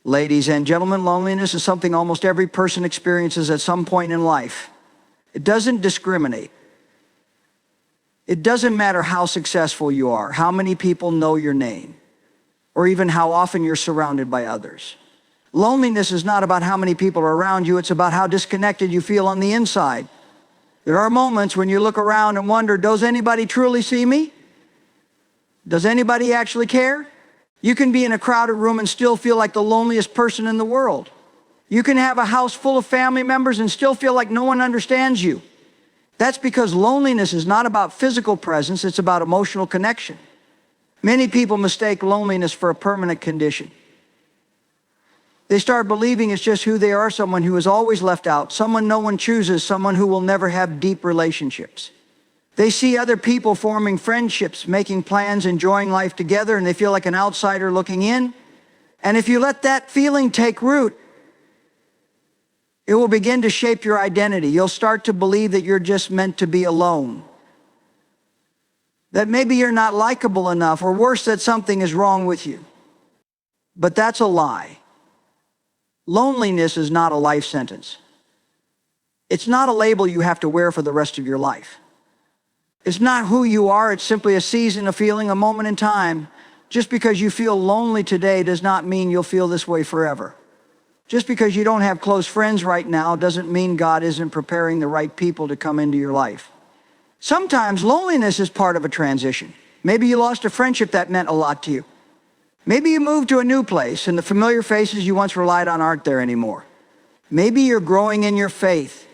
Ladies and gentlemen, loneliness is something almost every person experiences at some point in life. It doesn't discriminate. It doesn't matter how successful you are, how many people know your name, or even how often you're surrounded by others. Loneliness is not about how many people are around you, it's about how disconnected you feel on the inside. There are moments when you look around and wonder, does anybody truly see me? Does anybody actually care? You can be in a crowded room and still feel like the loneliest person in the world. You can have a house full of family members and still feel like no one understands you. That's because loneliness is not about physical presence, it's about emotional connection. Many people mistake loneliness for a permanent condition. They start believing it's just who they are, someone who is always left out, someone no one chooses, someone who will never have deep relationships. They see other people forming friendships, making plans, enjoying life together, and they feel like an outsider looking in. And if you let that feeling take root, it will begin to shape your identity. You'll start to believe that you're just meant to be alone. That maybe you're not likable enough, or worse, that something is wrong with you. But that's a lie. Loneliness is not a life sentence. It's not a label you have to wear for the rest of your life. It's not who you are, it's simply a season, a feeling, a moment in time. Just because you feel lonely today does not mean you'll feel this way forever. Just because you don't have close friends right now doesn't mean God isn't preparing the right people to come into your life. Sometimes loneliness is part of a transition. Maybe you lost a friendship that meant a lot to you. Maybe you moved to a new place and the familiar faces you once relied on aren't there anymore. Maybe you're growing in your faith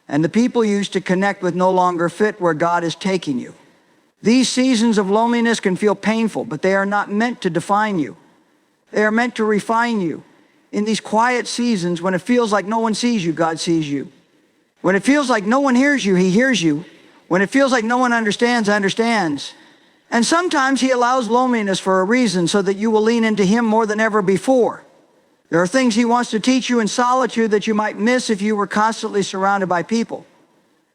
and the people you used to connect with no longer fit where God is taking you. These seasons of loneliness can feel painful, but they are not meant to define you. They are meant to refine you. In these quiet seasons, when it feels like no one sees you, God sees you. When it feels like no one hears you, He hears you. When it feels like no one understands, understands. And sometimes He allows loneliness for a reason, so that you will lean into Him more than ever before. There are things He wants to teach you in solitude that you might miss if you were constantly surrounded by people.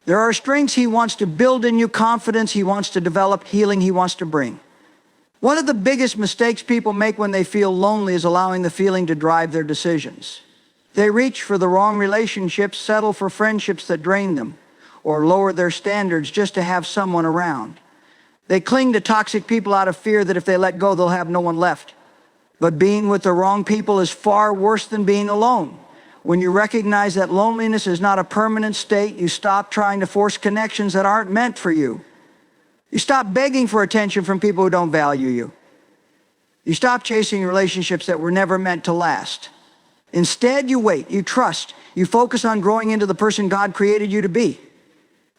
There are strengths He wants to build in you, confidence He wants to develop, healing He wants to bring. One of the biggest mistakes people make when they feel lonely is allowing the feeling to drive their decisions. They reach for the wrong relationships, settle for friendships that drain them, or lower their standards just to have someone around. They cling to toxic people out of fear that if they let go, they'll have no one left. But being with the wrong people is far worse than being alone. When you recognize that loneliness is not a permanent state, you stop trying to force connections that aren't meant for you. You stop begging for attention from people who don't value you. You stop chasing relationships that were never meant to last. Instead, you wait, you trust, you focus on growing into the person God created you to be.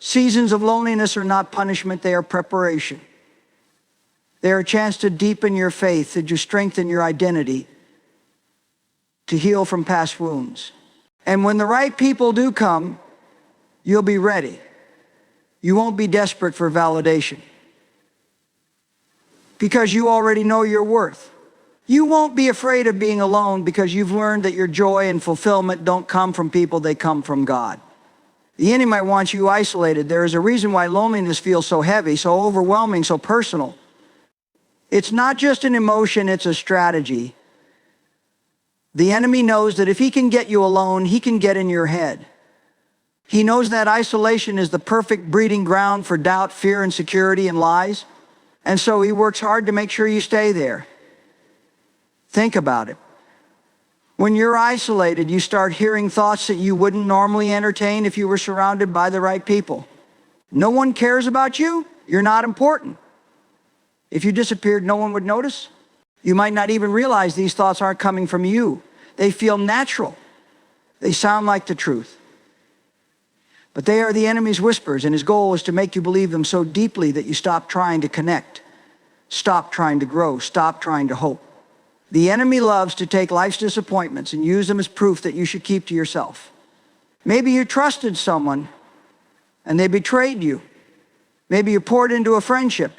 Seasons of loneliness are not punishment, they are preparation. They are a chance to deepen your faith, to strengthen your identity, to heal from past wounds. And when the right people do come, you'll be ready. You won't be desperate for validation because you already know your worth. You won't be afraid of being alone because you've learned that your joy and fulfillment don't come from people, they come from God. The enemy might want you isolated. There is a reason why loneliness feels so heavy, so overwhelming, so personal. It's not just an emotion, it's a strategy. The enemy knows that if he can get you alone, he can get in your head. He knows that isolation is the perfect breeding ground for doubt, fear, insecurity, and lies. And so he works hard to make sure you stay there. Think about it. When you're isolated, you start hearing thoughts that you wouldn't normally entertain if you were surrounded by the right people. No one cares about you. You're not important. If you disappeared, no one would notice. You might not even realize these thoughts aren't coming from you. They feel natural. They sound like the truth. But they are the enemy's whispers, and his goal is to make you believe them so deeply that you stop trying to connect, stop trying to grow, stop trying to hope. The enemy loves to take life's disappointments and use them as proof that you should keep to yourself. Maybe you trusted someone and they betrayed you. Maybe you poured into a friendship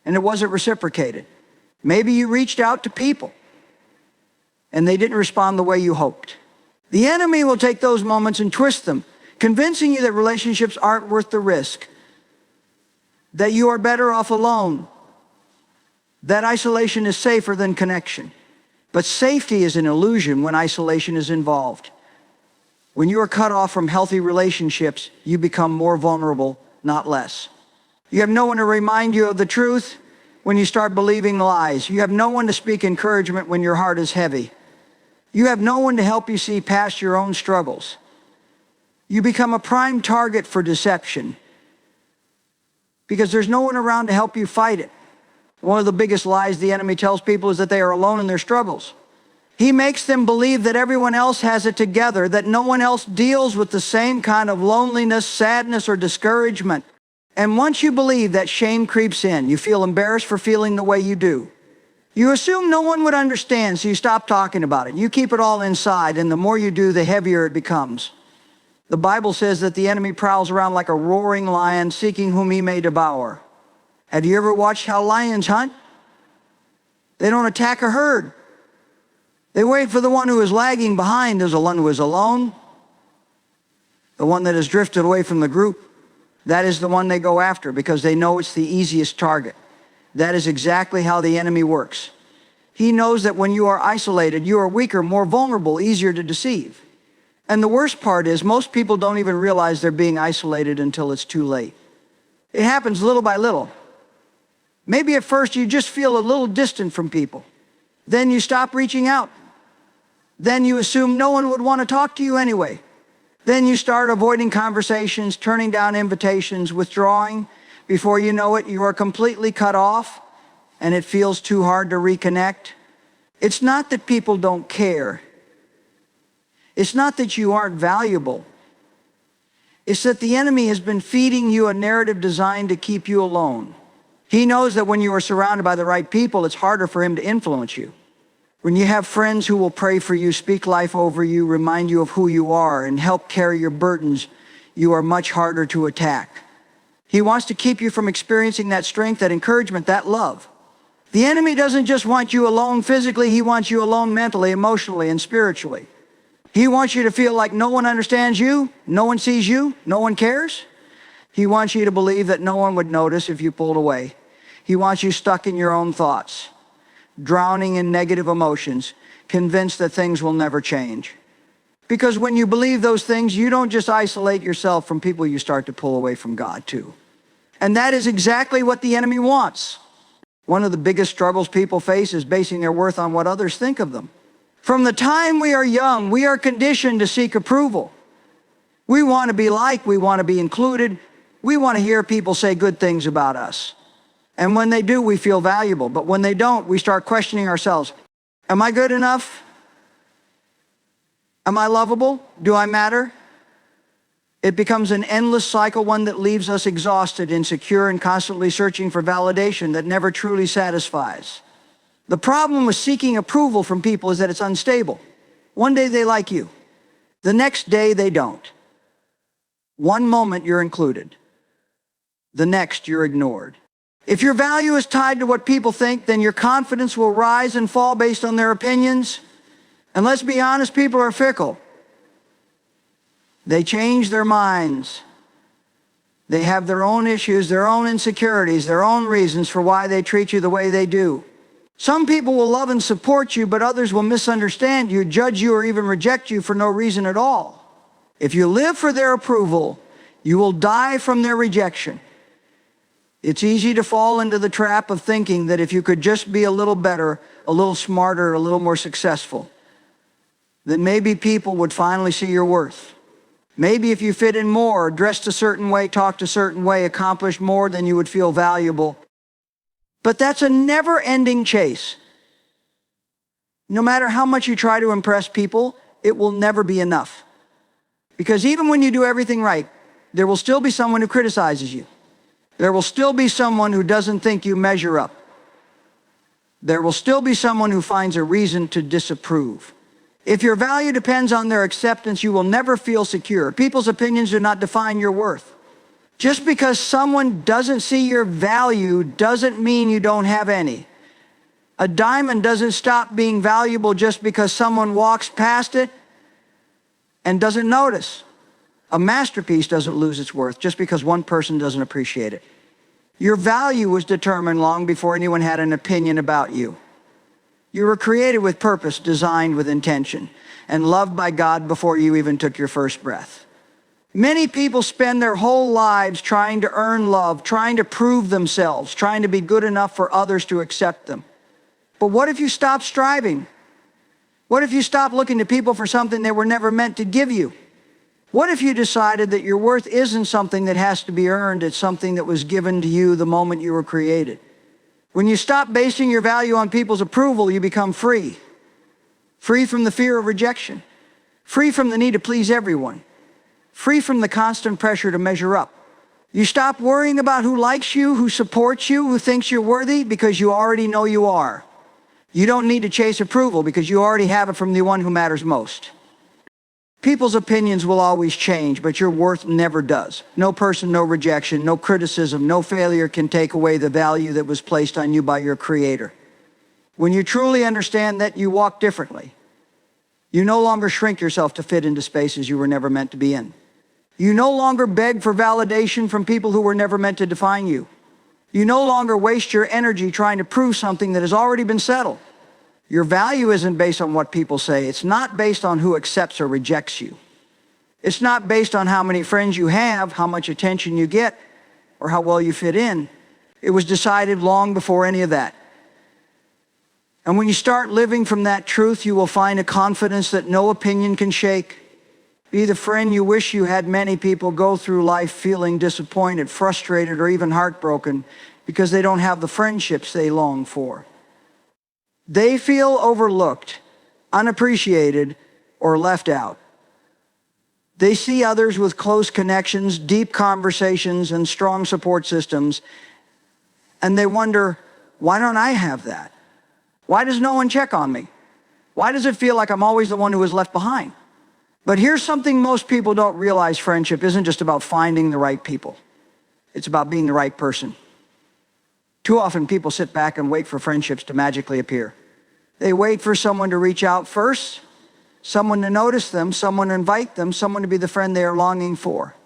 and it wasn't reciprocated. Maybe you reached out to people and they didn't respond the way you hoped. The enemy will take those moments and twist them, convincing you that relationships aren't worth the risk, that you are better off alone, that isolation is safer than connection. But safety is an illusion when isolation is involved. When you are cut off from healthy relationships, you become more vulnerable, not less. You have no one to remind you of the truth when you start believing lies. You have no one to speak encouragement when your heart is heavy. You have no one to help you see past your own struggles. You become a prime target for deception because there's no one around to help you fight it. One of the biggest lies the enemy tells people is that they are alone in their struggles. He makes them believe that everyone else has it together, that no one else deals with the same kind of loneliness, sadness, or discouragement. And once you believe that, shame creeps in. You feel embarrassed for feeling the way you do. You assume no one would understand, so you stop talking about it. You keep it all inside, and the more you do, the heavier it becomes. The Bible says that the enemy prowls around like a roaring lion, seeking whom he may devour. Have you ever watched how lions hunt? They don't attack a herd. They wait for the one who is lagging behind, as the one who is alone, the one that has drifted away from the group. That is the one they go after because they know it's the easiest target. That is exactly how the enemy works. He knows that when you are isolated, you are weaker, more vulnerable, easier to deceive. And the worst part is most people don't even realize they're being isolated until it's too late. It happens little by little. Maybe at first you just feel a little distant from people. Then you stop reaching out. Then you assume no one would want to talk to you anyway. Then you start avoiding conversations, turning down invitations, withdrawing. Before you know it, you are completely cut off, and it feels too hard to reconnect. It's not that people don't care. It's not that you aren't valuable. It's that the enemy has been feeding you a narrative designed to keep you alone. He knows that when you are surrounded by the right people, it's harder for him to influence you. When you have friends who will pray for you, speak life over you, remind you of who you are, and help carry your burdens, you are much harder to attack. He wants to keep you from experiencing that strength, that encouragement, that love. The enemy doesn't just want you alone physically, he wants you alone mentally, emotionally, and spiritually. He wants you to feel like no one understands you, no one sees you, no one cares. He wants you to believe that no one would notice if you pulled away. He wants you stuck in your own thoughts, drowning in negative emotions, convinced that things will never change. Because when you believe those things, you don't just isolate yourself from people, you start to pull away from God too. And that is exactly what the enemy wants. One of the biggest struggles people face is basing their worth on what others think of them. From the time we are young, we are conditioned to seek approval. We want to be liked, we want to be included, we want to hear people say good things about us. And when they do, we feel valuable. But when they don't, we start questioning ourselves. Am I good enough? Am I lovable? Do I matter? It becomes an endless cycle, one that leaves us exhausted, insecure, and constantly searching for validation that never truly satisfies. The problem with seeking approval from people is that it's unstable. One day they like you. The next day they don't. One moment you're included. The next you're ignored. If your value is tied to what people think, then your confidence will rise and fall based on their opinions. And let's be honest, people are fickle. They change their minds. They have their own issues, their own insecurities, their own reasons for why they treat you the way they do. Some people will love and support you, but others will misunderstand you, judge you, or even reject you for no reason at all. If you live for their approval, you will die from their rejection. It's easy to fall into the trap of thinking that if you could just be a little better, a little smarter, a little more successful, then maybe people would finally see your worth. Maybe if you fit in more, dressed a certain way, talked a certain way, accomplished more, then you would feel valuable. But that's a never-ending chase. No matter how much you try to impress people, it will never be enough. Because even when you do everything right, there will still be someone who criticizes you. There will still be someone who doesn't think you measure up. There will still be someone who finds a reason to disapprove. If your value depends on their acceptance, you will never feel secure. People's opinions do not define your worth. Just because someone doesn't see your value doesn't mean you don't have any. A diamond doesn't stop being valuable just because someone walks past it and doesn't notice. A masterpiece doesn't lose its worth just because one person doesn't appreciate it. Your value was determined long before anyone had an opinion about you. You were created with purpose, designed with intention, and loved by God before you even took your first breath. Many people spend their whole lives trying to earn love, trying to prove themselves, trying to be good enough for others to accept them. But what if you stop striving? What if you stop looking to people for something they were never meant to give you? What if you decided that your worth isn't something that has to be earned, it's something that was given to you the moment you were created? When you stop basing your value on people's approval, you become free. Free from the fear of rejection. Free from the need to please everyone. Free from the constant pressure to measure up. You stop worrying about who likes you, who supports you, who thinks you're worthy, because you already know you are. You don't need to chase approval because you already have it from the one who matters most. People's opinions will always change, but your worth never does. No person, no rejection, no criticism, no failure can take away the value that was placed on you by your Creator. When you truly understand that, you walk differently. You no longer shrink yourself to fit into spaces you were never meant to be in. You no longer beg for validation from people who were never meant to define you. You no longer waste your energy trying to prove something that has already been settled. Your value isn't based on what people say. It's not based on who accepts or rejects you. It's not based on how many friends you have, how much attention you get, or how well you fit in. It was decided long before any of that. And when you start living from that truth, you will find a confidence that no opinion can shake. Be the friend you wish you had. Many people go through life feeling disappointed, frustrated, or even heartbroken because they don't have the friendships they long for. They feel overlooked, unappreciated, or left out. They see others with close connections, deep conversations, and strong support systems, and they wonder, why don't I have that? Why does no one check on me? Why does it feel like I'm always the one who is left behind? But here's something most people don't realize: friendship isn't just about finding the right people. It's about being the right person. Too often people sit back and wait for friendships to magically appear. They wait for someone to reach out first, someone to notice them, someone to invite them, someone to be the friend they are longing for.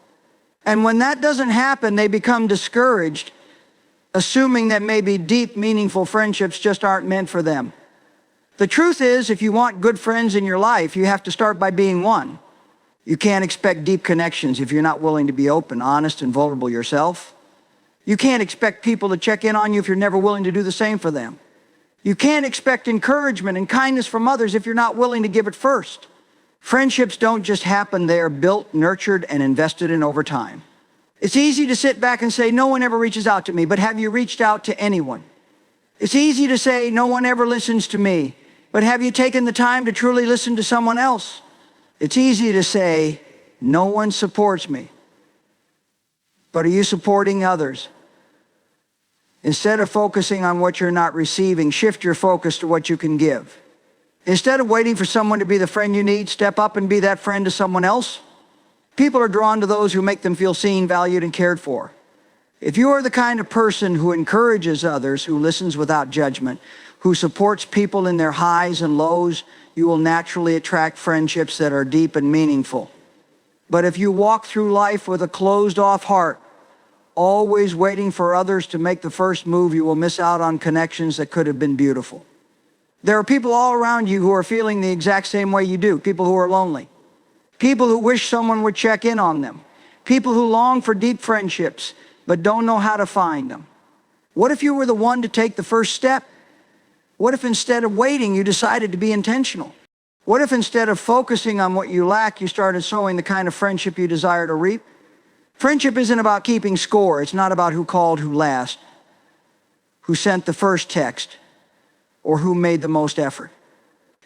And when that doesn't happen, they become discouraged, assuming that maybe deep, meaningful friendships just aren't meant for them. The truth is, if you want good friends in your life, you have to start by being one. You can't expect deep connections if you're not willing to be open, honest, and vulnerable yourself. You can't expect people to check in on you if you're never willing to do the same for them. You can't expect encouragement and kindness from others if you're not willing to give it first. Friendships don't just happen, they are built, nurtured, and invested in over time. It's easy to sit back and say, no one ever reaches out to me, but have you reached out to anyone? It's easy to say, no one ever listens to me, but have you taken the time to truly listen to someone else? It's easy to say, no one supports me, but are you supporting others? Instead of focusing on what you're not receiving, shift your focus to what you can give. Instead of waiting for someone to be the friend you need, step up and be that friend to someone else. People are drawn to those who make them feel seen, valued, and cared for. If you are the kind of person who encourages others, who listens without judgment, who supports people in their highs and lows, you will naturally attract friendships that are deep and meaningful. But if you walk through life with a closed-off heart, always waiting for others to make the first move, you will miss out on connections that could have been beautiful. There are people all around you who are feeling the exact same way you do, people who are lonely, people who wish someone would check in on them, people who long for deep friendships but don't know how to find them. What if you were the one to take the first step? What if instead of waiting, you decided to be intentional? What if instead of focusing on what you lack, you started sowing the kind of friendship you desire to reap? Friendship isn't about keeping score. It's not about who called who last, who sent the first text, or who made the most effort.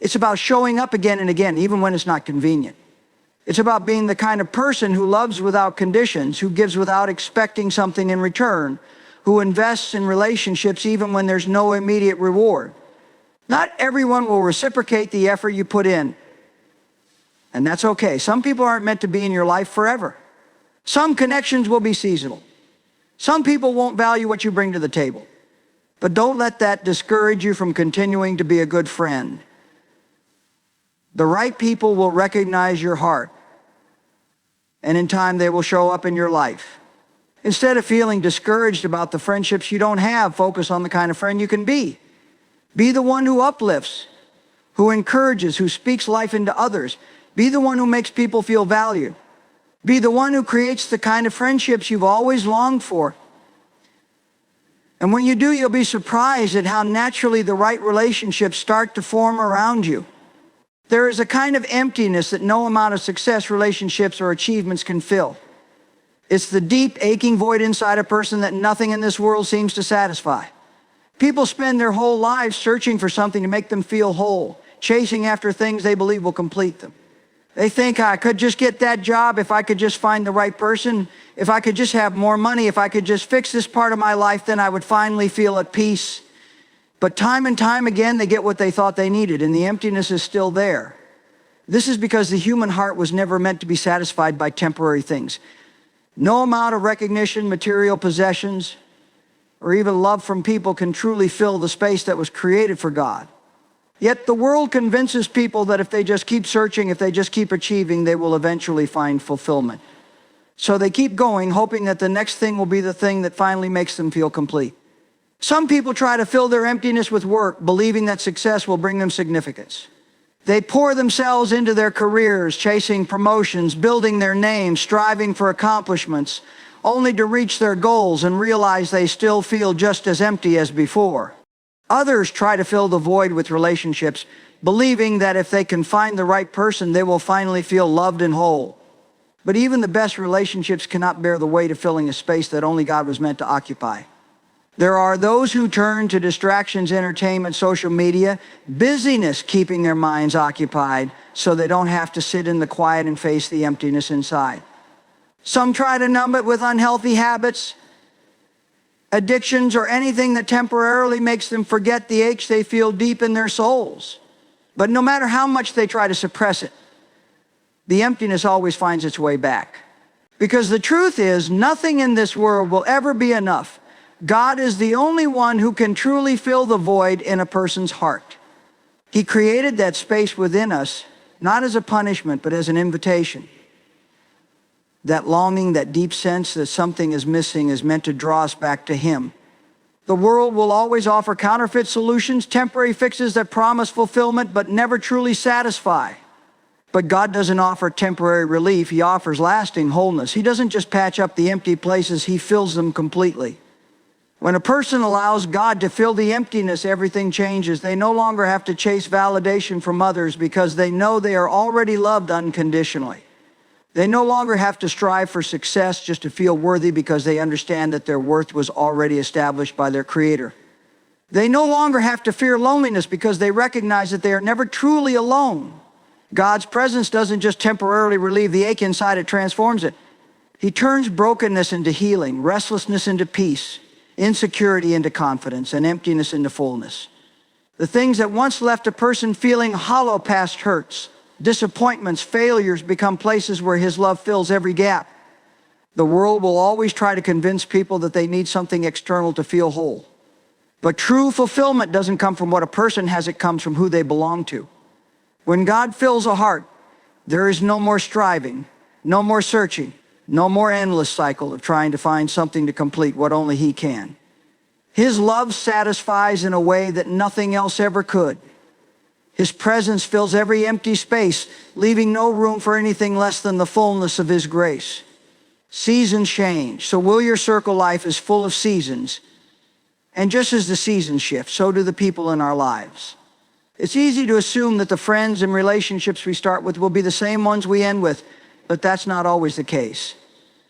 It's about showing up again and again, even when it's not convenient. It's about being the kind of person who loves without conditions, who gives without expecting something in return, who invests in relationships even when there's no immediate reward. Not everyone will reciprocate the effort you put in, and that's okay. Some people aren't meant to be in your life forever. Some connections will be seasonal. Some people won't value what you bring to the table. But don't let that discourage you from continuing to be a good friend. The right people will recognize your heart, and in time they will show up in your life. Instead of feeling discouraged about the friendships you don't have, focus on the kind of friend you can be. Be the one who uplifts, who encourages, who speaks life into others. Be the one who makes people feel valued. Be the one who creates the kind of friendships you've always longed for. And when you do, you'll be surprised at how naturally the right relationships start to form around you. There is a kind of emptiness that no amount of success, relationships, or achievements can fill. It's the deep, aching void inside a person that nothing in this world seems to satisfy. People spend their whole lives searching for something to make them feel whole, chasing after things they believe will complete them. They think, I could just get that job if I could just find the right person, if I could just have more money, if I could just fix this part of my life, then I would finally feel at peace. But time and time again, they get what they thought they needed, and the emptiness is still there. This is because the human heart was never meant to be satisfied by temporary things. No amount of recognition, material possessions, or even love from people can truly fill the space that was created for God. Yet the world convinces people that if they just keep searching, if they just keep achieving, they will eventually find fulfillment. So they keep going, hoping that the next thing will be the thing that finally makes them feel complete. Some people try to fill their emptiness with work, believing that success will bring them significance. They pour themselves into their careers, chasing promotions, building their name, striving for accomplishments, only to reach their goals and realize they still feel just as empty as before. Others try to fill the void with relationships, believing that if they can find the right person, they will finally feel loved and whole. But even the best relationships cannot bear the weight of filling a space that only God was meant to occupy. There are those who turn to distractions, entertainment, social media, busyness keeping their minds occupied so they don't have to sit in the quiet and face the emptiness inside. Some try to numb it with unhealthy habits, addictions, or anything that temporarily makes them forget the aches they feel deep in their souls. But no matter how much they try to suppress it, the emptiness always finds its way back. Because the truth is, nothing in this world will ever be enough. God is the only one who can truly fill the void in a person's heart. He created that space within us, not as a punishment, but as an invitation. That longing, that deep sense that something is missing is meant to draw us back to Him. The world will always offer counterfeit solutions, temporary fixes that promise fulfillment but never truly satisfy. But God doesn't offer temporary relief. He offers lasting wholeness. He doesn't just patch up the empty places, He fills them completely. When a person allows God to fill the emptiness, everything changes. They no longer have to chase validation from others because they know they are already loved unconditionally. They no longer have to strive for success just to feel worthy because they understand that their worth was already established by their Creator. They no longer have to fear loneliness because they recognize that they are never truly alone. God's presence doesn't just temporarily relieve the ache inside, it transforms it. He turns brokenness into healing, restlessness into peace, insecurity into confidence, and emptiness into fullness. The things that once left a person feeling hollow past hurts, disappointments, failures become places where His love fills every gap. The world will always try to convince people that they need something external to feel whole. But true fulfillment doesn't come from what a person has, it comes from who they belong to. When God fills a heart, there is no more striving, no more searching, no more endless cycle of trying to find something to complete what only He can. His love satisfies in a way that nothing else ever could. His presence fills every empty space, leaving no room for anything less than the fullness of His grace. Seasons change, so will your circle life is full of seasons. And just as the seasons shift, so do the people in our lives. It's easy to assume that the friends and relationships we start with will be the same ones we end with, but that's not always the case.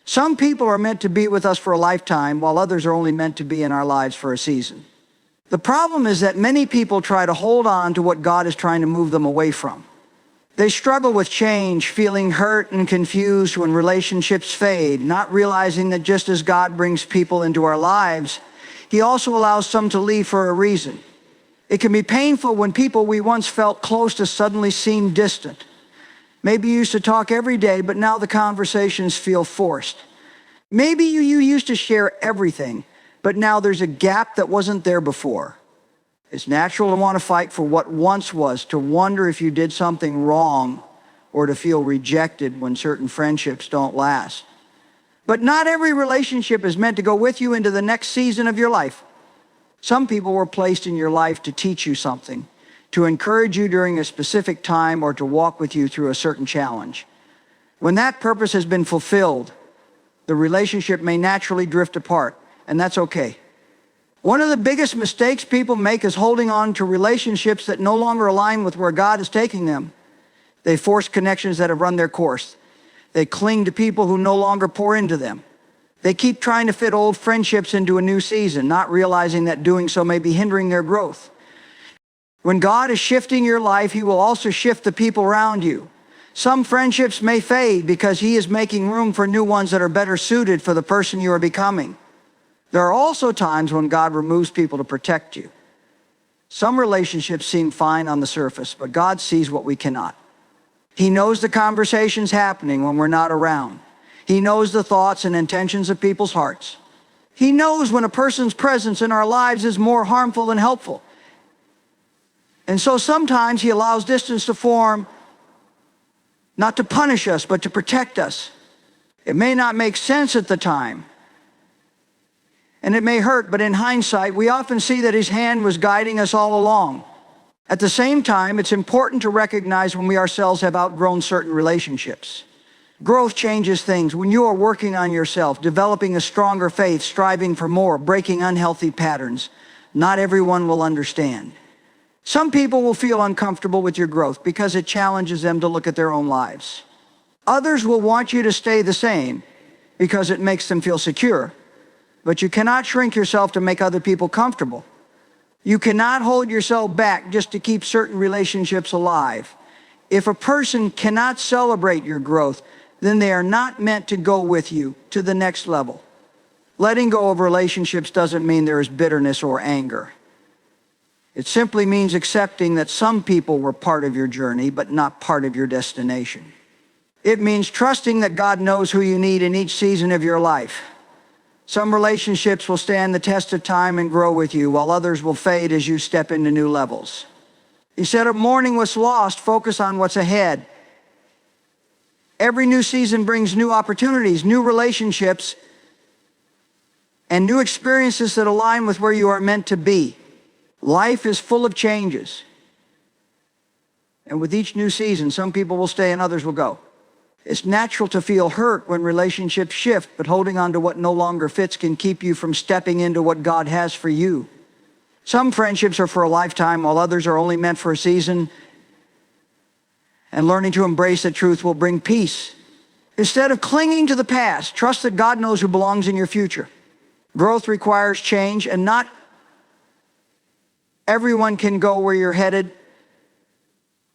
Some people are meant to be with us for a lifetime, while others are only meant to be in our lives for a season. The problem is that many people try to hold on to what God is trying to move them away from. They struggle with change, feeling hurt and confused when relationships fade, not realizing that just as God brings people into our lives, He also allows some to leave for a reason. It can be painful when people we once felt close to suddenly seem distant. Maybe you used to talk every day, but now the conversations feel forced. Maybe you used to share everything, but now there's a gap that wasn't there before. It's natural to want to fight for what once was, to wonder if you did something wrong, or to feel rejected when certain friendships don't last. But not every relationship is meant to go with you into the next season of your life. Some people were placed in your life to teach you something, to encourage you during a specific time, or to walk with you through a certain challenge. When that purpose has been fulfilled, the relationship may naturally drift apart, and that's okay. One of the biggest mistakes people make is holding on to relationships that no longer align with where God is taking them. They force connections that have run their course. They cling to people who no longer pour into them. They keep trying to fit old friendships into a new season, not realizing that doing so may be hindering their growth. When God is shifting your life, He will also shift the people around you. Some friendships may fade because He is making room for new ones that are better suited for the person you are becoming. There are also times when God removes people to protect you. Some relationships seem fine on the surface, but God sees what we cannot. He knows the conversations happening when we're not around. He knows the thoughts and intentions of people's hearts. He knows when a person's presence in our lives is more harmful than helpful. And so sometimes He allows distance to form, not to punish us, but to protect us. It may not make sense at the time, and it may hurt, but in hindsight, we often see that His hand was guiding us all along. At the same time, it's important to recognize when we ourselves have outgrown certain relationships. Growth changes things. When you are working on yourself, developing a stronger faith, striving for more, breaking unhealthy patterns, not everyone will understand. Some people will feel uncomfortable with your growth because it challenges them to look at their own lives. Others will want you to stay the same because it makes them feel secure. But you cannot shrink yourself to make other people comfortable. You cannot hold yourself back just to keep certain relationships alive. If a person cannot celebrate your growth, then they are not meant to go with you to the next level. Letting go of relationships doesn't mean there is bitterness or anger. It simply means accepting that some people were part of your journey, but not part of your destination. It means trusting that God knows who you need in each season of your life. Some relationships will stand the test of time and grow with you, while others will fade as you step into new levels. Instead of mourning what's lost, focus on what's ahead. Every new season brings new opportunities, new relationships, and new experiences that align with where you are meant to be. Life is full of changes. And with each new season, some people will stay and others will go. It's natural to feel hurt when relationships shift, but holding on to what no longer fits can keep you from stepping into what God has for you. Some friendships are for a lifetime, while others are only meant for a season. And learning to embrace the truth will bring peace. Instead of clinging to the past, trust that God knows who belongs in your future. Growth requires change, and not everyone can go where you're headed.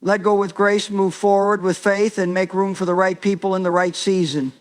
Let go with grace, move forward with faith, and make room for the right people in the right season.